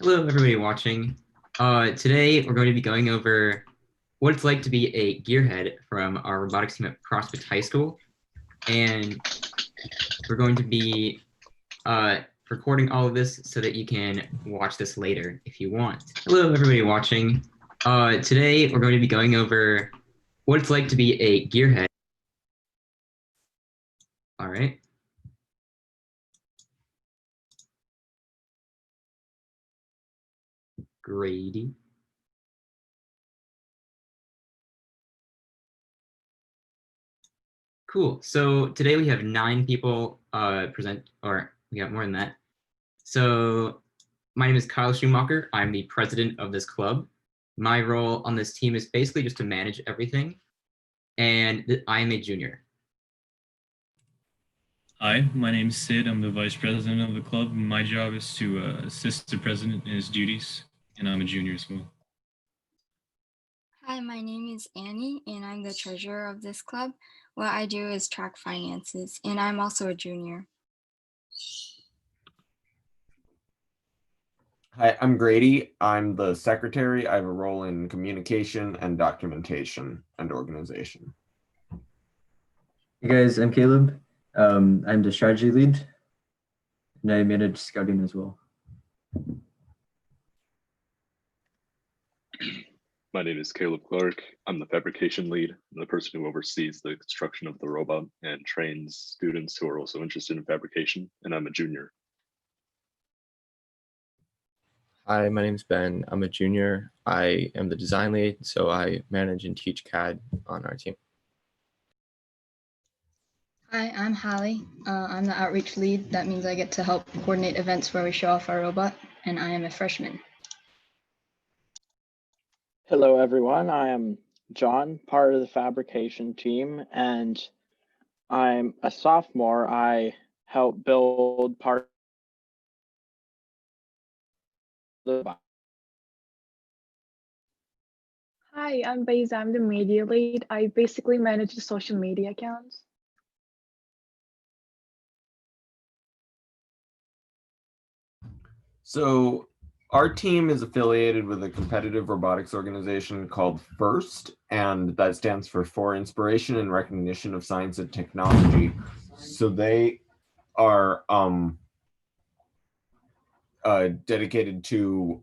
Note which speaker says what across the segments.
Speaker 1: Hello, everybody watching. Today, we're going to be going over what it's like to be a gearhead from our robotics team at Prospect High School. And we're going to be recording all of this so that you can watch this later if you want. Hello, everybody watching. Today, we're going to be going over what it's like to be a gearhead. All right. Grady. Cool. So today we have 9 people present, or we got more than that. So my name is Kyle Schumacher. I'm the president of this club. My role on this team is basically just to manage everything, and I am a junior.
Speaker 2: Hi, my name's Sid. I'm the vice president of the club. My job is to assist the president in his duties, and I'm a junior as well.
Speaker 3: Hi, my name is Annie, and I'm the treasurer of this club. What I do is track finances, and I'm also a junior.
Speaker 4: Hi, I'm Grady. I'm the secretary. I have a role in communication and documentation and organization.
Speaker 5: Hey guys, I'm Caleb. I'm the strategy lead, and I manage scouting as well.
Speaker 6: My name is Caleb Clark. I'm the fabrication lead. I'm the person who oversees the construction of the robot and trains students who are also interested in fabrication, and I'm a junior.
Speaker 7: Hi, my name is Ben. I'm a junior. I am the design lead, so I manage and teach CAD on our team.
Speaker 8: Hi, I'm Hallie. I'm the outreach lead. That means I get to help coordinate events where we show off our robot, and I am a freshman.
Speaker 9: Hello, everyone. I am John, part of the fabrication team, and I'm a sophomore. I help build part of the.
Speaker 10: Hi, I'm Baiza. I'm the media lead. I basically manage the social media accounts.
Speaker 4: So our team is affiliated with a competitive robotics organization called FIRST, and that stands for Inspiration and Recognition of Science and Technology. So they are dedicated to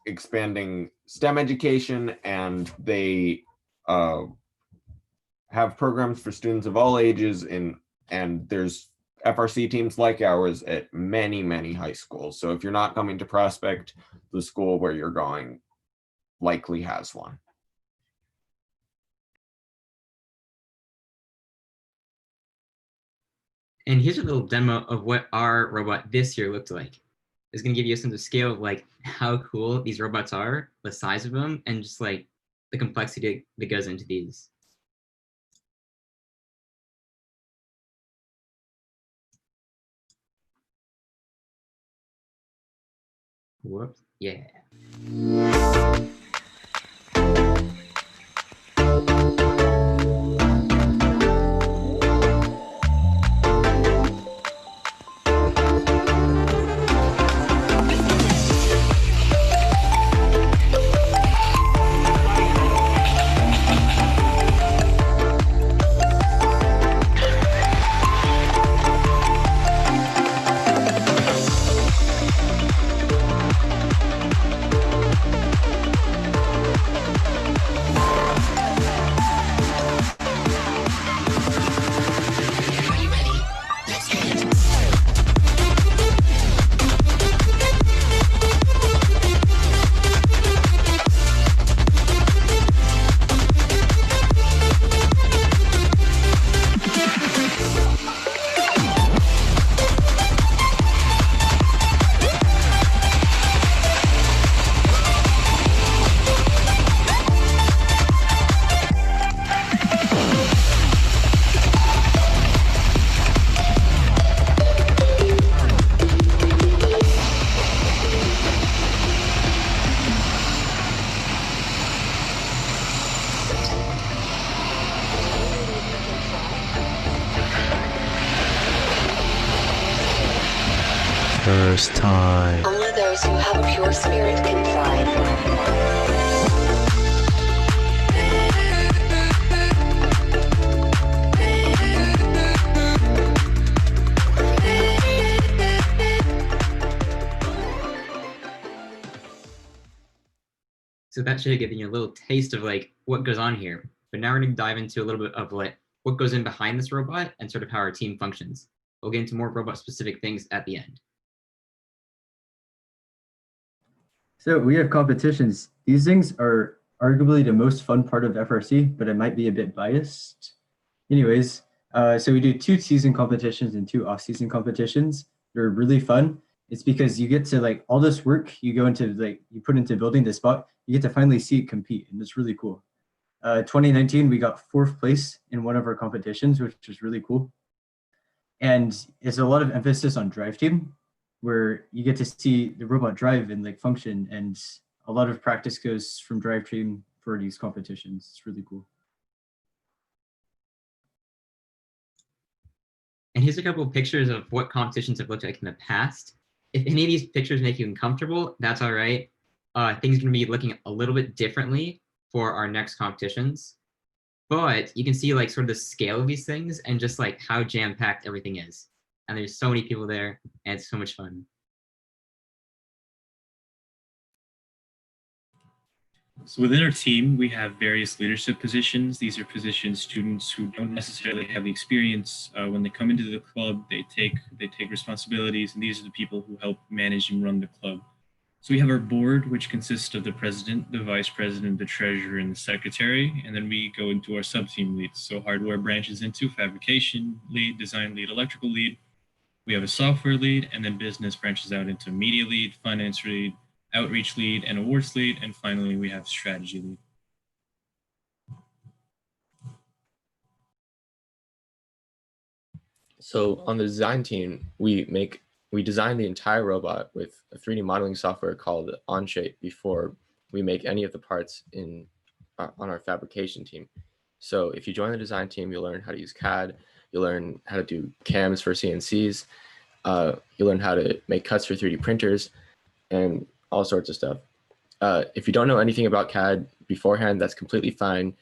Speaker 4: expanding STEM education, and they have programs for students of all ages and there's FRC teams like ours at many, many high schools. So if you're not coming to Prospect, the school where you're going likely has one.
Speaker 1: And here's a little demo of what our robot this year looked like. It's going to give you a sense of scale of like how cool these robots are, the size of them, and just like the complexity that goes into these. Whoops. Yeah.
Speaker 11: First time.
Speaker 12: Only there
Speaker 11: those who have a pure spirit can thrive.
Speaker 1: So that should have given you a little taste of like what goes on here. But now we're going to dive into a little bit of like what goes in behind this robot and sort of how our team functions. We'll get into more robot specific things at the end.
Speaker 5: So we have competitions. These things are arguably the most fun part of FRC, but I might be a bit biased. Anyways, so we do 2 season competitions and 2 off-season competitions. They're really fun. It's because you get to like all this work you go into like you put into building this bot, you get to finally see it compete, and it's really cool. 2019 we got 4th place in one of our competitions, which was really cool. And it's a lot of emphasis on drive team, where you get to see the robot drive and like function, and a lot of practice goes from drive team for these competitions. It's really cool.
Speaker 1: And here's a couple of pictures of what competitions have looked like in the past. If any of these pictures make you uncomfortable, that's all right. Things are going to be looking a little bit differently for our next competitions. But you can see like sort of the scale of these things and just like how jam-packed everything is. And there's so many people there, and it's so much fun.
Speaker 2: So within our team, we have various leadership positions. These are positions students who don't necessarily have the experience. When they come into the club, they take responsibilities, and these are the people who help manage and run the club. So we have our board, which consists of the president, the vice president, the treasurer, and the secretary. And then we go into our sub-team leads. So hardware branches into fabrication lead, design lead, electrical lead. We have a software lead, and then business branches out into media lead, finance lead, outreach lead, and awards lead, and finally we have strategy lead.
Speaker 7: So on the design team, we design the entire robot with a 3D modeling software called Onshape before we make any of the parts on our fabrication team. So if you join the design team, you'll learn how to use CAD, you'll learn how to do CAMs for CNCs, you'll learn how to make cuts for 3D printers, and all sorts of stuff. If you don't know anything about CAD beforehand, that's completely fine.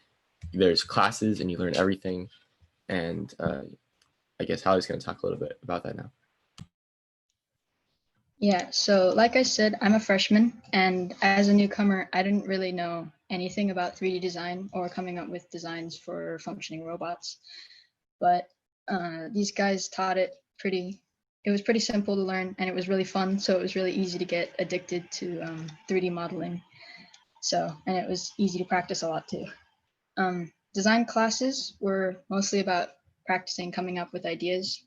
Speaker 7: There's classes and you learn everything. And I guess Hallie's going to talk a little bit about that now.
Speaker 8: Yeah, so like I said, I'm a freshman, and as a newcomer, I didn't really know anything about 3D design or coming up with designs for functioning robots. But these guys taught it it was pretty simple to learn, and it was really fun. So it was really easy to get addicted to 3D modeling. And it was easy to practice a lot too. Design classes were mostly about practicing coming up with ideas,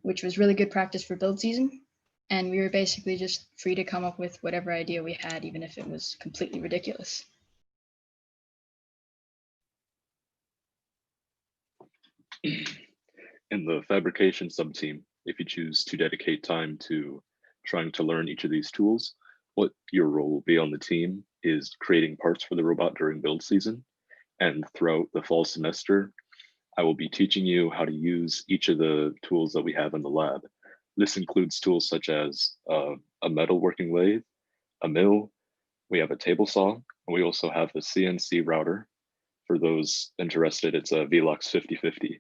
Speaker 8: which was really good practice for build season. And we were basically just free to come up with whatever idea we had, even if it was completely ridiculous.
Speaker 6: In the fabrication sub-team, if you choose to dedicate time to trying to learn each of these tools, what your role will be on the team is creating parts for the robot during build season. And throughout the fall semester, I will be teaching you how to use each of the tools that we have in the lab. This includes tools such as a metal working lathe, a mill, we have a table saw, and we also have the CNC router. For those interested, it's a Velox 5050.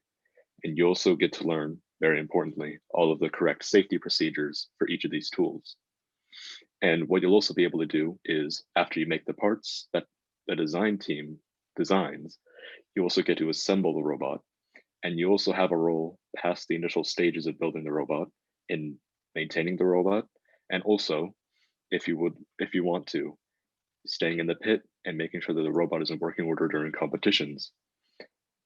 Speaker 6: And you also get to learn, very importantly, all of the correct safety procedures for each of these tools. And what you'll also be able to do is, after you make the parts that the design team designs, you also get to assemble the robot. And you also have a role past the initial stages of building the robot in maintaining the robot, and also, if you want to, staying in the pit and making sure that the robot is in working order during competitions.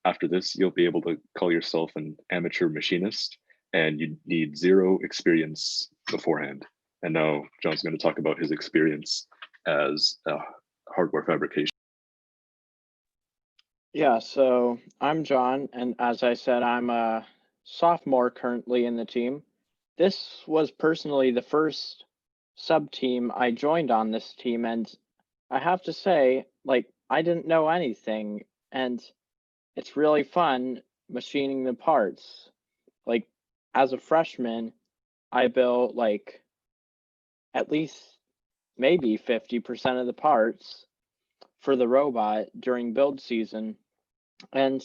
Speaker 6: After this, you'll be able to call yourself an amateur machinist, and you need 0 experience beforehand. And now John's going to talk about his experience as a hardware fabrication.
Speaker 9: Yeah, so I'm John, and as I said, I'm a sophomore currently in the team. This was personally the first sub-team I joined on this team, and I have to say, like, I didn't know anything, and it's really fun machining the parts. Like, as a freshman, I built like at least maybe 50% of the parts for the robot during build season. And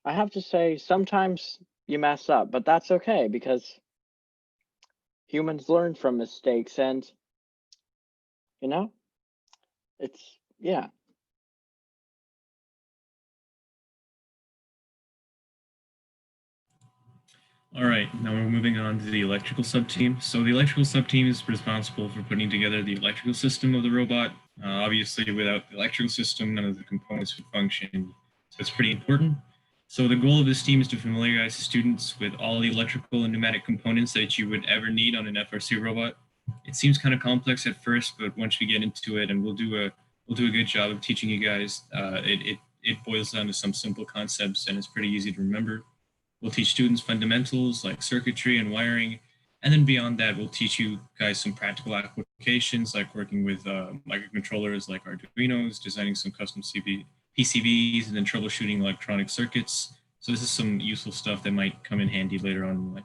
Speaker 9: I have to say, sometimes you mess up, but that's okay because humans learn from mistakes, and it's, yeah.
Speaker 2: All right, now we're moving on to the electrical subteam. So the electrical subteam is responsible for putting together the electrical system of the robot. Obviously, without the electrical system, none of the components would function. So it's pretty important. So the goal of this team is to familiarize students with all the electrical and pneumatic components that you would ever need on an FRC robot. It seems kind of complex at first, but once we get into it, and we'll do a good job of teaching you guys, it boils down to some simple concepts, and it's pretty easy to remember. We'll teach students fundamentals like circuitry and wiring. And then beyond that, we'll teach you guys some practical applications like working with microcontrollers like Arduinos, designing some custom PCBs, and then troubleshooting electronic circuits. So this is some useful stuff that might come in handy later on in life.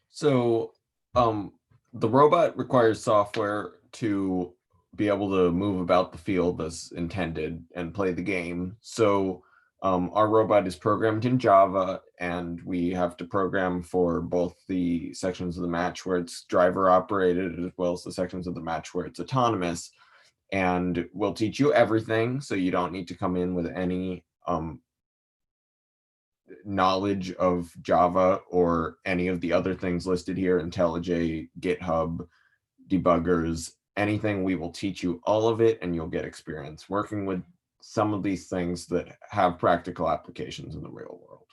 Speaker 4: So the robot requires software to be able to move about the field as intended and play the game. So our robot is programmed in Java, and we have to program for both the sections of the match where it's driver operated as well as the sections of the match where it's autonomous. And we'll teach you everything, so you don't need to come in with any knowledge of Java or any of the other things listed here, IntelliJ, GitHub, debuggers, anything. We will teach you all of it, and you'll get experience working with some of these things that have practical applications in the real world.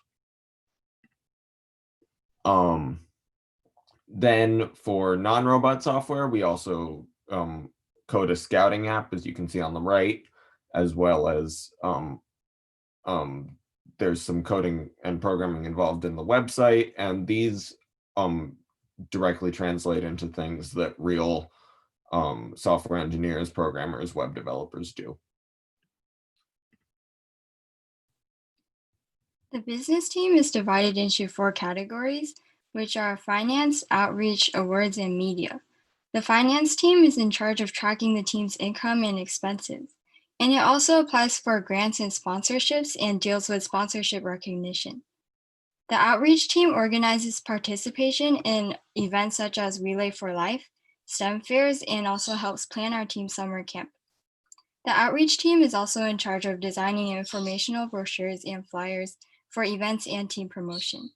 Speaker 4: Then for non-robot software, we also code a scouting app, as you can see on the right, as well as there's some coding and programming involved in the website, and these directly translate into things that real software engineers, programmers, web developers do.
Speaker 3: The business team is divided into 4 categories, which are finance, outreach, awards, and media. The finance team is in charge of tracking the team's income and expenses, and it also applies for grants and sponsorships and deals with sponsorship recognition. The outreach team organizes participation in events such as Relay for Life, STEM fairs, and also helps plan our team summer camp. The outreach team is also in charge of designing informational brochures and flyers for events and team promotion.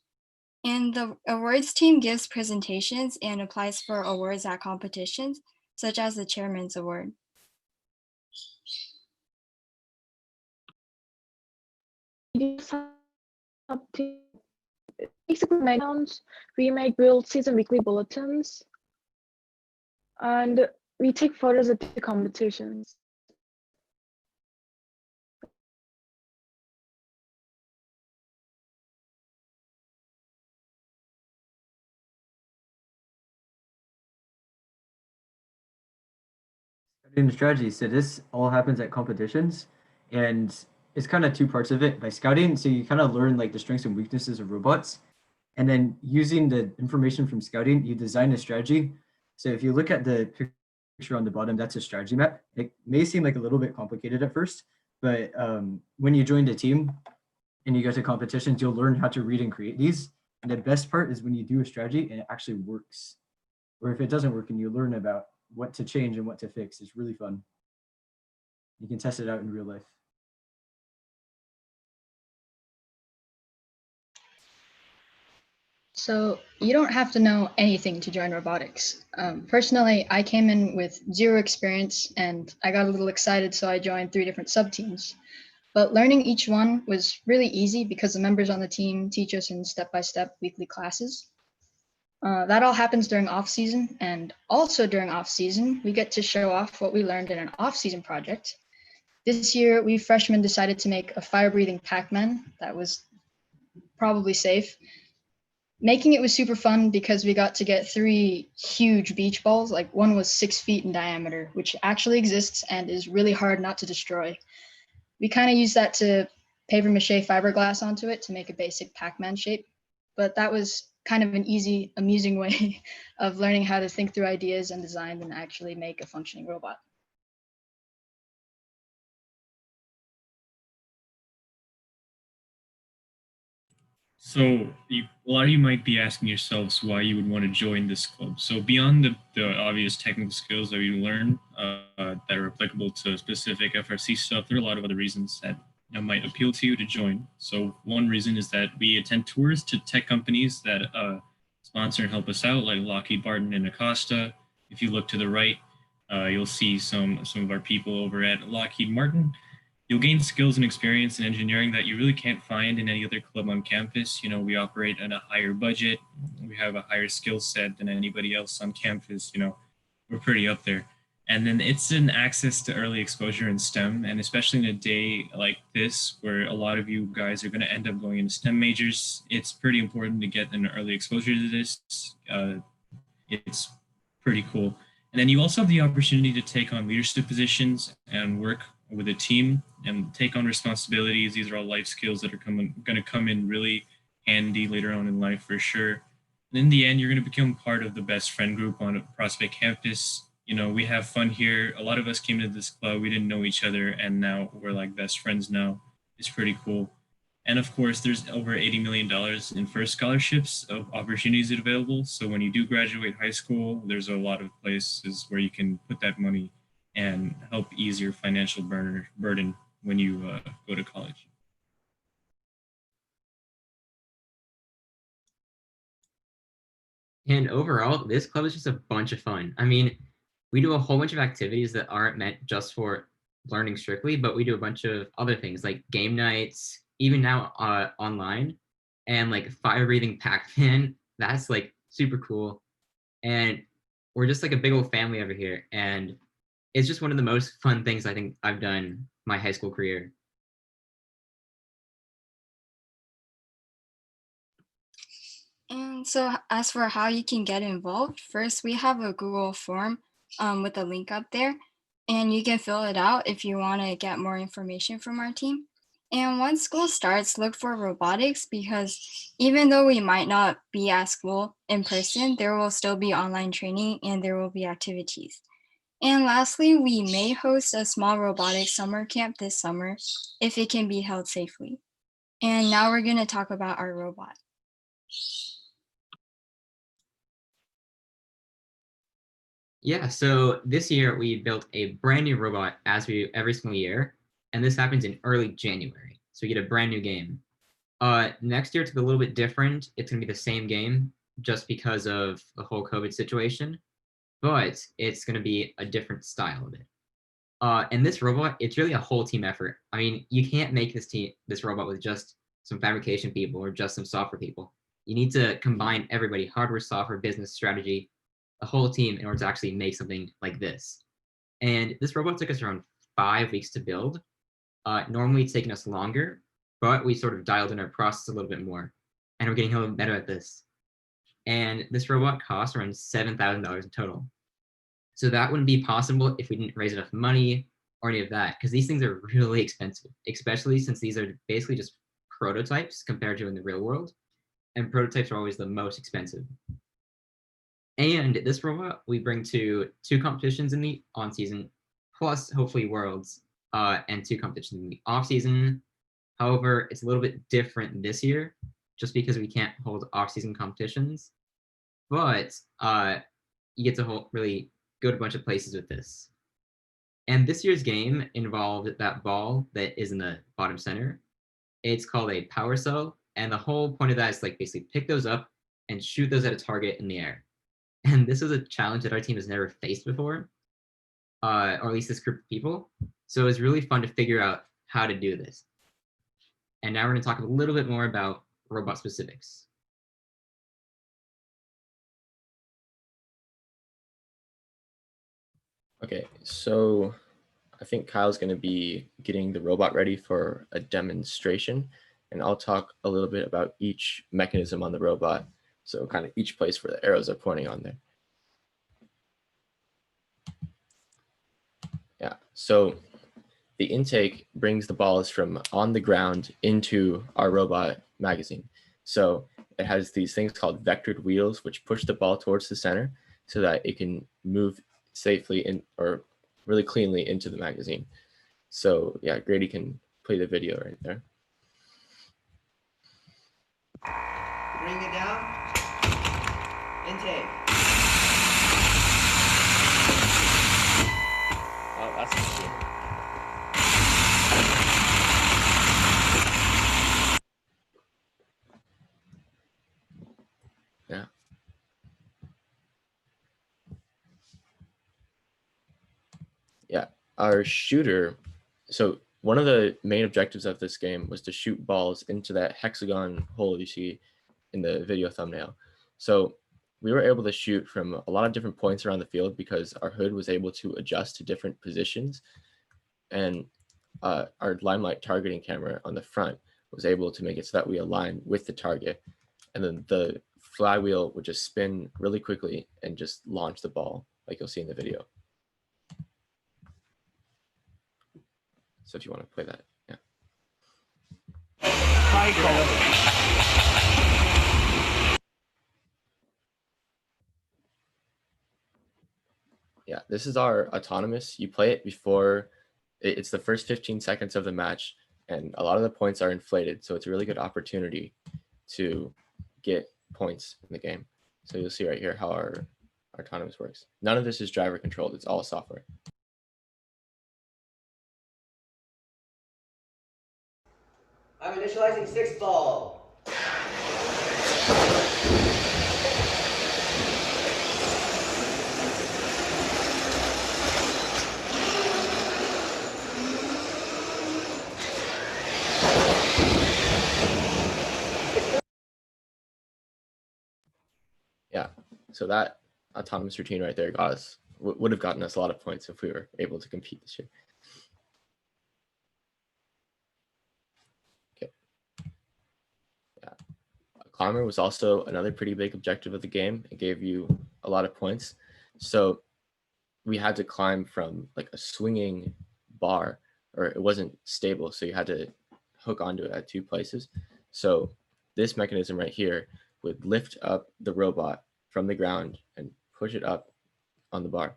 Speaker 3: And the awards team gives presentations and applies for awards at competitions, such as the Chairman's Award.
Speaker 10: Basically, we make build season weekly bulletins, and we take photos at the competitions.
Speaker 5: In strategy, so this all happens at competitions, and it's kind of 2 parts of it. By scouting, so you kind of learn like the strengths and weaknesses of robots, and then using the information from scouting, you design a strategy. So if you look at the picture on the bottom, that's a strategy map. It may seem like a little bit complicated at first, but when you join the team and you go to competitions, you'll learn how to read and create these. And the best part is when you do a strategy and it actually works, or if it doesn't work and you learn about what to change and what to fix. It's really fun. You can test it out in real life.
Speaker 8: So you don't have to know anything to join robotics. Personally, I came in with 0 experience and I got a little excited, so I joined 3 different sub-teams. But learning each one was really easy because the members on the team teach us in step-by-step weekly classes. That all happens during off-season, and also during off-season, we get to show off what we learned in an off-season project. This year, we freshmen decided to make a fire-breathing Pac-Man that was probably safe. Making it was super fun because we got to get 3 huge beach balls, like one was 6 feet in diameter, which actually exists and is really hard not to destroy. We kind of used that to paper mache fiberglass onto it to make a basic Pac-Man shape, but that was kind of an easy, amusing way of learning how to think through ideas and design and actually make a functioning robot.
Speaker 2: So a lot of you might be asking yourselves why you would want to join this club. So beyond the obvious technical skills that you learn that are applicable to specific FRC stuff, there are a lot of other reasons that might appeal to you to join. So one reason is that we attend tours to tech companies that sponsor and help us out, like Lockheed Martin and Acosta. If you look to the right, you'll see some of our people over at Lockheed Martin. You'll gain skills and experience in engineering that you really can't find in any other club on campus. You know, we operate on a higher budget. We have a higher skill set than anybody else on campus. You know, we're pretty up there. And then it's an access to early exposure in STEM, and especially in a day like this, where a lot of you guys are going to end up going into STEM majors, it's pretty important to get an early exposure to this. It's pretty cool. And then you also have the opportunity to take on leadership positions and work with a team and take on responsibilities. These are all life skills that are going to come in really handy later on in life for sure. And in the end, you're going to become part of the best friend group on a Prospect campus. You know, we have fun here. A lot of us came to this club, we didn't know each other, and now we're like best friends now. It's pretty cool. And of course, there's over $80 million in FIRST scholarships of opportunities available. So when you do graduate high school, there's a lot of places where you can put that money and help ease your financial burden when you go to college.
Speaker 1: And overall, this club is just a bunch of fun. I mean, we do a whole bunch of activities that aren't meant just for learning strictly, but we do a bunch of other things like game nights, even now online, and like fire breathing Pac-Man. That's like super cool. And we're just like a big old family over here. And it's just one of the most fun things I think I've done my high school career.
Speaker 3: And so as for how you can get involved, first we have a Google form with a link up there, and you can fill it out if you want to get more information from our team. And once school starts, look for robotics, because even though we might not be at school in person, there will still be online training and there will be activities. And lastly, we may host a small robotics summer camp this summer if it can be held safely. And now we're going to talk about our robot.
Speaker 1: Yeah, so this year we built a brand new robot every single year, and this happens in early January. So you get a brand new game. Next year it's a little bit different. It's gonna be the same game just because of the whole COVID situation, but it's gonna be a different style of it. And this robot, it's really a whole team effort. I mean, you can't make this robot with just some fabrication people or just some software people. You need to combine everybody, hardware, software, business, strategy, the whole team in order to actually make something like this. And this robot took us around 5 weeks to build. Normally it's taken us longer, but we sort of dialed in our process a little bit more, and we're getting a little better at this. And this robot cost around $7,000 in total. So that wouldn't be possible if we didn't raise enough money or any of that, because these things are really expensive, especially since these are basically just prototypes compared to in the real world. And prototypes are always the most expensive. And this robot we bring to 2 competitions in the on season, plus hopefully worlds, and 2 competitions in the off season. However, it's a little bit different this year, just because we can't hold off season competitions. But you get to really go to a bunch of places with this. And this year's game involved that ball that is in the bottom center. It's called a power cell, and the whole point of that is like basically pick those up and shoot those at a target in the air. And this is a challenge that our team has never faced before, or at least this group of people. So it was really fun to figure out how to do this. And now we're going to talk a little bit more about robot specifics.
Speaker 7: Okay, so I think Kyle's going to be getting the robot ready for a demonstration, and I'll talk a little bit about each mechanism on the robot. So kind of each place where the arrows are pointing on there. Yeah, so the intake brings the balls from on the ground into our robot magazine. So it has these things called vectored wheels, which push the ball towards the center so that it can move safely in or really cleanly into the magazine. So yeah, Grady can play the video right there.
Speaker 12: Bring it down. Intake.
Speaker 7: Oh, that's cool. Yeah. Yeah, our shooter. So one of the main objectives of this game was to shoot balls into that hexagon hole you see in the video thumbnail. So we were able to shoot from a lot of different points around the field because our hood was able to adjust to different positions, and our limelight targeting camera on the front was able to make it so that we align with the target, and then the flywheel would just spin really quickly and just launch the ball like you'll see in the video. So if you want to play that, yeah. Yeah, this is our autonomous. You play it before, it's the first 15 seconds of the match, and a lot of the points are inflated. So it's a really good opportunity to get points in the game. So you'll see right here how our autonomous works. None of this is driver controlled. It's all software.
Speaker 12: I'm initializing 6 ball.
Speaker 7: Yeah, so that autonomous routine right there got us, would have gotten us a lot of points if we were able to compete this year. Okay. Yeah, climber was also another pretty big objective of the game. It gave you a lot of points. So we had to climb from like a swinging bar, or it wasn't stable, so you had to hook onto it at 2 places. So this mechanism right here would lift up the robot from the ground and push it up on the bar,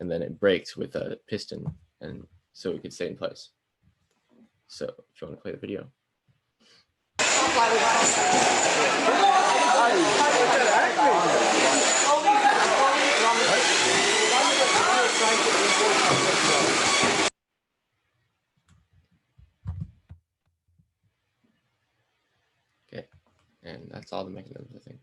Speaker 7: and then it brakes with a piston, and so it could stay in place. So if you want to play the video. Okay, and that's all the mechanisms, I think.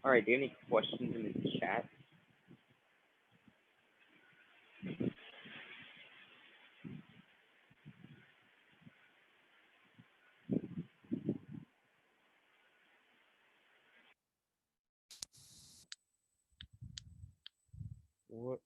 Speaker 13: All right, do you have any questions in the chat? What?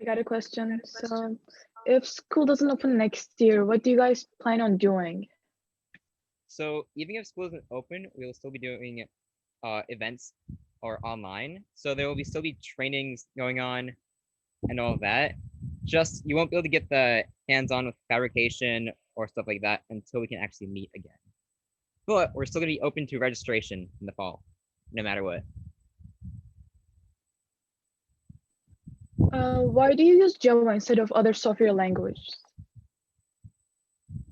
Speaker 10: I got a question. So, if school doesn't open next year, what do you guys plan on doing?
Speaker 13: So even if school isn't open, we will still be doing events or online. So there will still be trainings going on and all of that. Just you won't be able to get the hands-on with fabrication or stuff like that until we can actually meet again. But we're still going to be open to registration in the fall, no matter what.
Speaker 10: Why do you use Java instead of other software languages?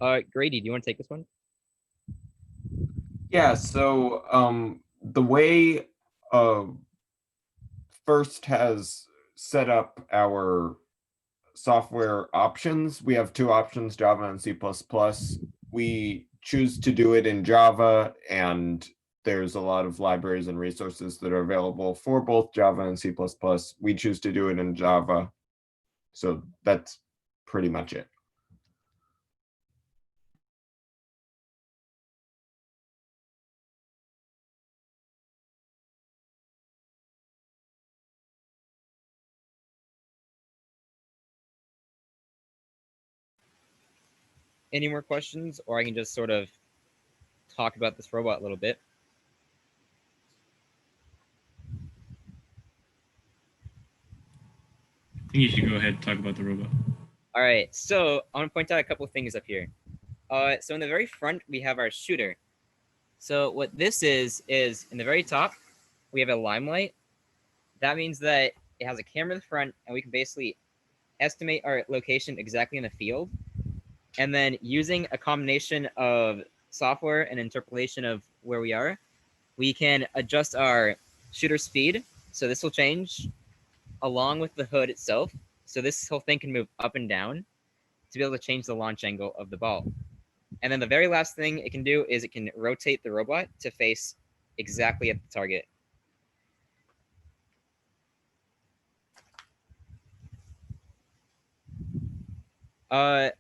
Speaker 13: Grady, do you want to take this one?
Speaker 4: Yeah, so the way First has set up our software options, we have 2 options, Java and C++. We choose to do it in Java, and there's a lot of libraries and resources that are available for both Java and C++. We choose to do it in Java. So that's pretty much it.
Speaker 13: Any more questions, or I can just sort of talk about this robot a little bit.
Speaker 2: I think you should go ahead and talk about the robot.
Speaker 13: All right, so I want to point out a couple of things up here. So in the very front, we have our shooter. So what this is in the very top, we have a limelight. That means that it has a camera in the front, and we can basically estimate our location exactly in the field. And then using a combination of software and interpolation of where we are, we can adjust our shooter speed. So this will change along with the hood itself. So this whole thing can move up and down to be able to change the launch angle of the ball. And then the very last thing it can do is it can rotate the robot to face exactly at the target.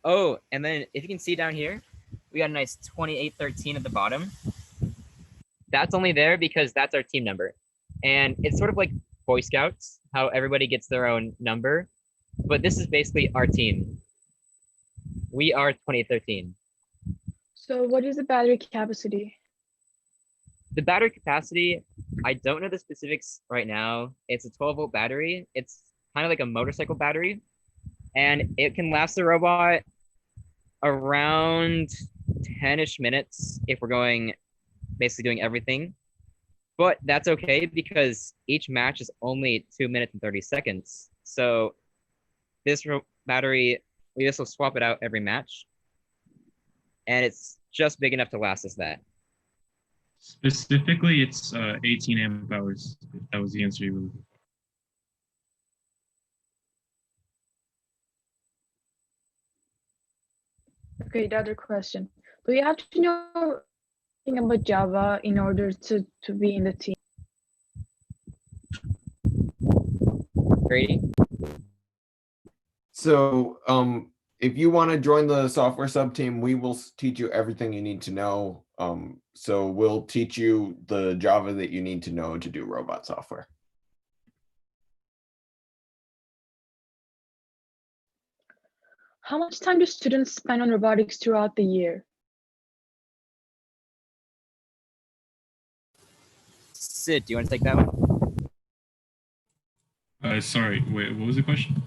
Speaker 13: Oh, and then if you can see down here, we got a nice 2813 at the bottom. That's only there because that's our team number. And it's sort of like Boy Scouts, how everybody gets their own number. But this is basically our team. We are 2813.
Speaker 10: So what is the battery capacity?
Speaker 13: The battery capacity, I don't know the specifics right now. It's a 12-volt battery. It's kind of like a motorcycle battery. And it can last the robot around 10-ish minutes if we're going basically doing everything. But that's okay because each match is only 2 minutes and 30 seconds. So this battery, we just will swap it out every match. And it's just big enough to last us that.
Speaker 2: Specifically, it's 18 amp hours. If that was the answer you were looking for.
Speaker 10: Okay, the other question. Do you have to know anything about Java in order to be in the team?
Speaker 13: Grady?
Speaker 4: So if you want to join the software sub team, we will teach you everything you need to know. So we'll teach you the Java that you need to know to do robot software.
Speaker 10: How much time do students spend on robotics throughout the year?
Speaker 13: Sid, do you want to take that one?
Speaker 2: Sorry, wait, what was the question?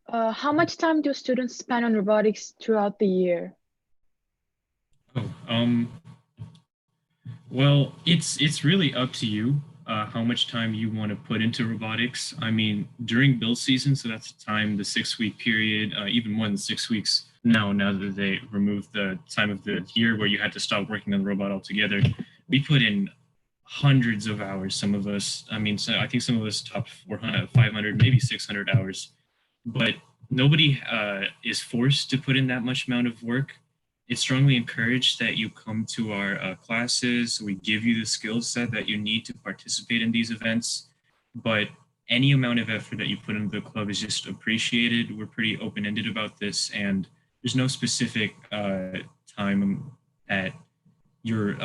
Speaker 10: How much time do students spend on robotics throughout the year?
Speaker 2: Oh, well, it's really up to you how much time you want to put into robotics. I mean, during build season, so that's the time, the 6-week period, even more than 6 weeks now that they removed the time of the year where you had to stop working on the robot altogether, we put in hundreds of hours, some of us. I mean, so I think some of us top 400, 500, maybe 600 hours. But nobody is forced to put in that much amount of work. It's strongly encouraged that you come to our classes. We give you the skill set that you need to participate in these events. But any amount of effort that you put into the club is just appreciated. We're pretty open-ended about this, and there's no specific time that you're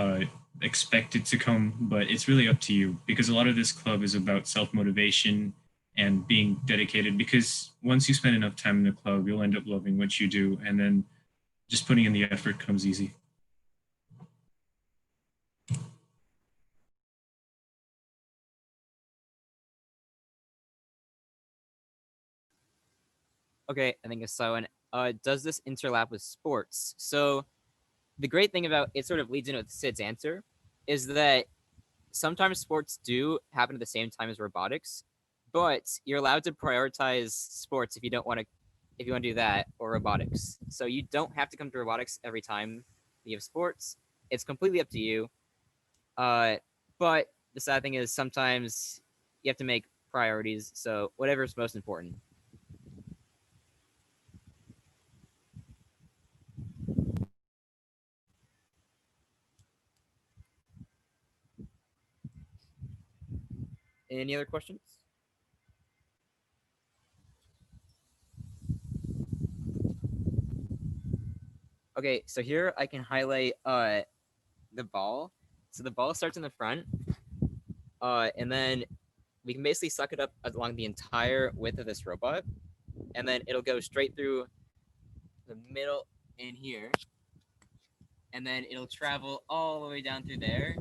Speaker 2: expected to come, but it's really up to you because a lot of this club is about self-motivation and being dedicated, because once you spend enough time in the club, you'll end up loving what you do, and then just putting in the effort comes easy.
Speaker 13: Okay, I think it's Simon. Does this interlap with sports? So the great thing about it sort of leads into Sid's answer is that sometimes sports do happen at the same time as robotics, but you're allowed to prioritize sports if you don't want to, if you want to do that, or robotics. So you don't have to come to robotics every time you have sports. It's completely up to you. But the sad thing is sometimes you have to make priorities. So whatever's most important. Any other questions? Okay, so here I can highlight the ball. So the ball starts in the front, and then we can basically suck it up along the entire width of this robot, and then it'll go straight through the middle in here, and then it'll travel all the way down through there,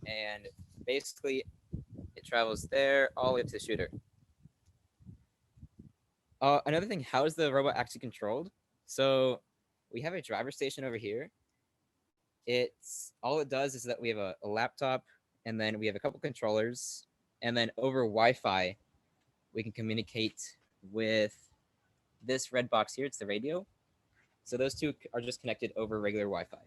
Speaker 13: and basically it travels there all the way up to the shooter. Another thing, how is the robot actually controlled? So we have a driver station over here. It's all it does is that we have a laptop, and then we have a couple controllers, and then over Wi-Fi, we can communicate with this red box here. It's the radio. So those two are just connected over regular Wi-Fi.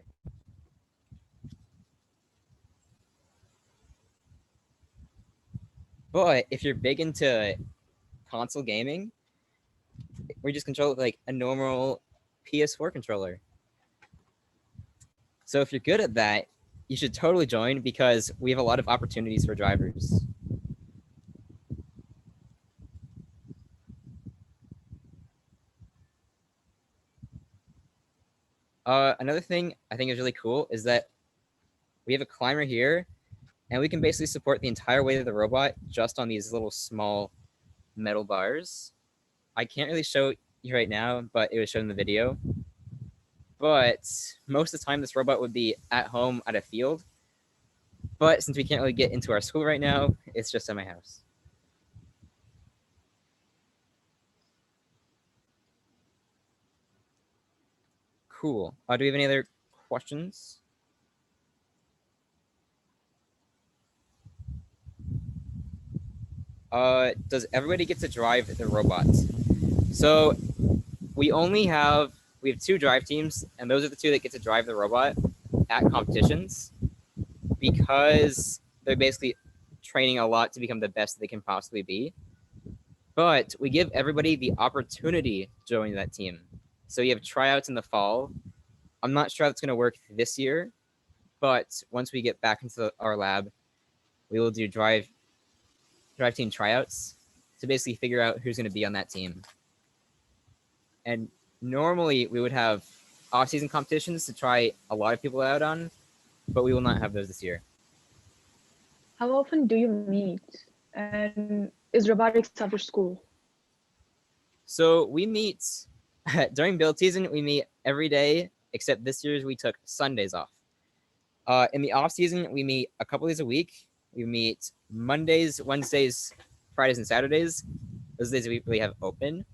Speaker 13: But if you're big into console gaming, we just control it like a normal PS4 controller. So if you're good at that, you should totally join because we have a lot of opportunities for drivers. Another thing I think is really cool is that we have a climber here, and we can basically support the entire weight of the robot just on these little small metal bars. I can't really show you right now, but it was shown in the video. But most of the time, this robot would be at home at a field. But since we can't really get into our school right now, it's just at my house. Cool. Do we have any other questions? Does everybody get to drive the robot? So we have two drive teams, and those are the two that get to drive the robot at competitions because they're basically training a lot to become the best they can possibly be. But we give everybody the opportunity to join that team. So you have tryouts in the fall. I'm not sure how it's going to work this year, but once we get back into our lab, we will do drive team tryouts to basically figure out who's going to be on that team. And normally we would have off-season competitions to try a lot of people out on, but we will not have those this year.
Speaker 10: How often do you meet? And is robotics after school?
Speaker 13: So we meet during build season, we meet every day, except this year we took Sundays off. In the off season, we meet a couple days a week. We meet Mondays, Wednesdays, Fridays, and Saturdays. Those days we really have open,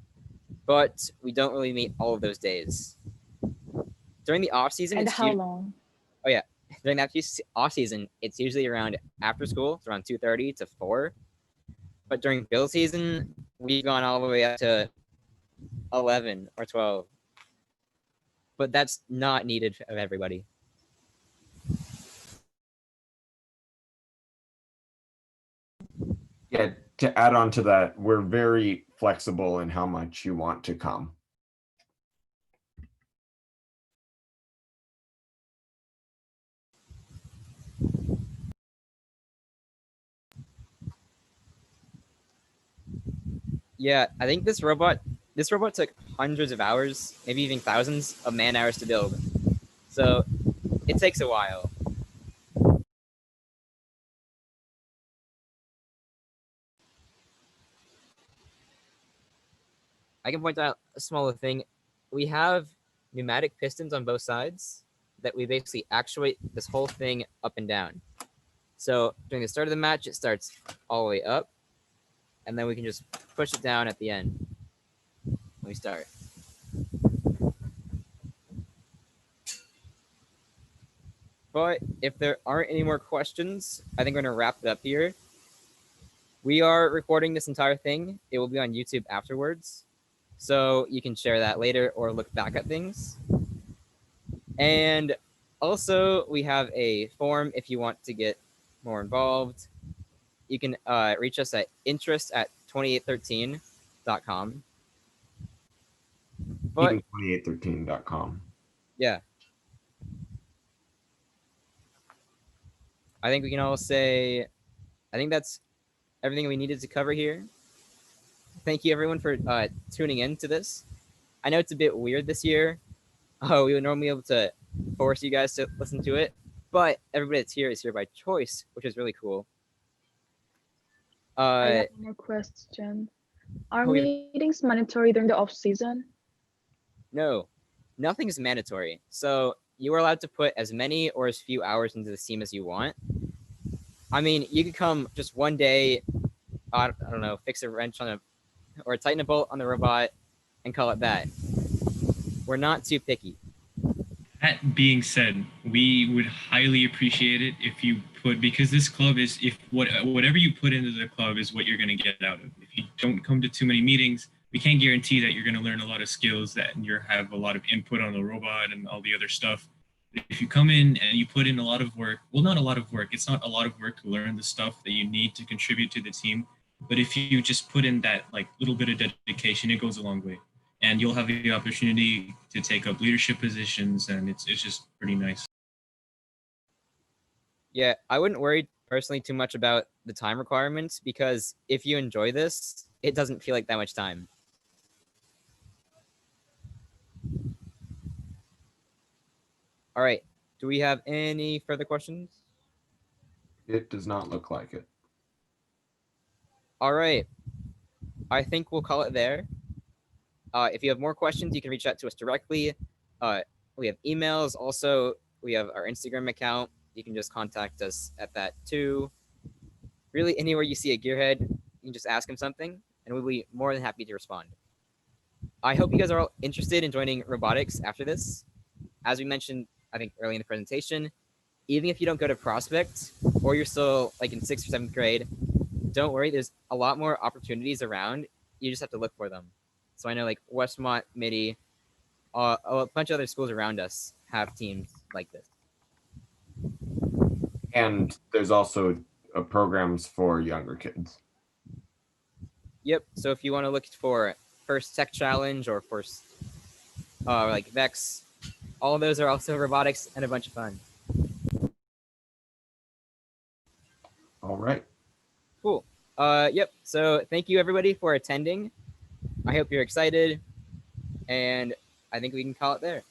Speaker 13: but we don't really meet all of those days. During the off season,
Speaker 10: and how long?
Speaker 13: Oh yeah, during that off season, it's usually around after school. It's around 2:30 to 4. But during build season, we've gone all the way up to 11 or 12. But that's not needed of everybody.
Speaker 4: Yeah, to add on to that, we're very flexible in how much you want to come.
Speaker 13: Yeah, I think this robot took hundreds of hours, maybe even thousands of man hours to build. So it takes a while. I can point out a smaller thing. We have pneumatic pistons on both sides that we basically actuate this whole thing up and down. So during the start of the match, it starts all the way up, and then we can just push it down at the end when we start. But if there aren't any more questions, I think we're gonna wrap it up here. We are recording this entire thing. It will be on YouTube afterwards. So you can share that later or look back at things. And also we have a form if you want to get more involved. You can reach us at interest@2813.com. But
Speaker 4: 2813.com.
Speaker 13: Yeah. I think we can all say I think that's everything we needed to cover here. Thank you everyone for tuning in to this. I know it's a bit weird this year. We would normally be able to force you guys to listen to it, but everybody that's here is here by choice, which is really cool.
Speaker 10: I have one more question. Are
Speaker 13: we-
Speaker 10: meetings mandatory during the off season?
Speaker 13: No, nothing is mandatory. So you are allowed to put as many or as few hours into the team as you want. I mean, you could come just one day, I don't know, fix a wrench on or tighten a bolt on the robot and call it that. We're not too picky.
Speaker 2: That being said, we would highly appreciate it if you put, because this club is, if whatever you put into the club is what you're going to get out of. If you don't come to too many meetings, we can't guarantee that you're going to learn a lot of skills, that you have a lot of input on the robot and all the other stuff. If you come in and you put in a lot of work, well, not a lot of work, it's not a lot of work to learn the stuff that you need to contribute to the team. But if you just put in that like little bit of dedication, it goes a long way. And you'll have the opportunity to take up leadership positions, and it's just pretty nice.
Speaker 13: Yeah, I wouldn't worry personally too much about the time requirements, because if you enjoy this, it doesn't feel like that much time. All right, do we have any further questions?
Speaker 4: It does not look like it.
Speaker 13: All right, I think we'll call it there. If you have more questions, you can reach out to us directly. We have emails. Also, we have our Instagram account. You can just contact us at that too. Really, anywhere you see a gearhead, you can just ask him something, and we'll be more than happy to respond. I hope you guys are all interested in joining robotics after this. As we mentioned, I think early in the presentation, even if you don't go to Prospect or you're still like in 6th or 7th grade, don't worry. There's a lot more opportunities around. You just have to look for them. So I know like Westmont, Midi, a bunch of other schools around us have teams like this.
Speaker 4: And there's also programs for younger kids.
Speaker 13: Yep. So if you want to look for First Tech Challenge or First like Vex, all of those are also robotics and a bunch of fun.
Speaker 4: All right.
Speaker 13: Cool. Yep. So thank you everybody for attending. I hope you're excited, and I think we can call it there.